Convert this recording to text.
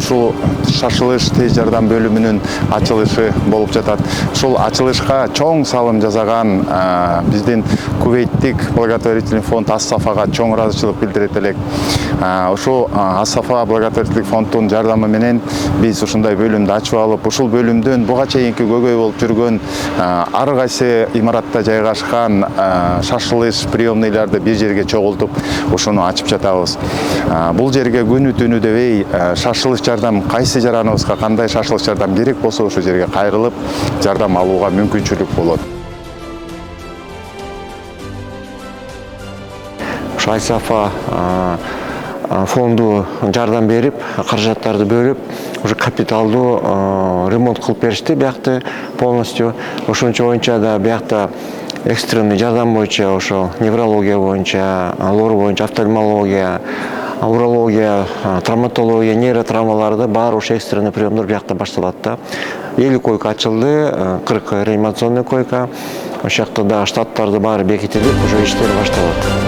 ушул шашылыш тез жардам бөлүмүнүн ачылышы болуп жатат. Ушул ачылышка чоң салым жасаган биздин Кувейттик благотворительный фонд Ас-Сафага чоң ыраазычылык билдирет элек. Ошол Ас-Сафа благотворительдик фонддун жардамы менен биз ушундай бөлүмдү ачып алып, ушул бөлүмдүн буга чейинки көйгөй болуп жүргөн ар кайсы имаратта жайгашкан шашылыш приемныйларды бир жерге чогултуп, ушуну ачып жатабыз. Бул жерге күнү түнү дебей шашылыш жардам кайсы жараныбызга кандай шашылыш жардам керек болсо ошол жерге кайрылып жардам алууга мүмкүнчүлүк болот. Ас-Сафа фонду жардам берип, каражаттарды бөлүп, уже капиталдуу ремонт кылып беришти биякты полностью. Ошончо боюнча да биякта экстренный жардам боюнча, ошо неврология боюнча, лор боюнча, офтальмология, урология, травматология, нейротравмаларды баары ошо экстренный приемдор биякта башталат да. 50 койка ачылды, 40 реанимационный койка. Ошол жакта да штаттарды баары бекитилип, уже иштер башталат.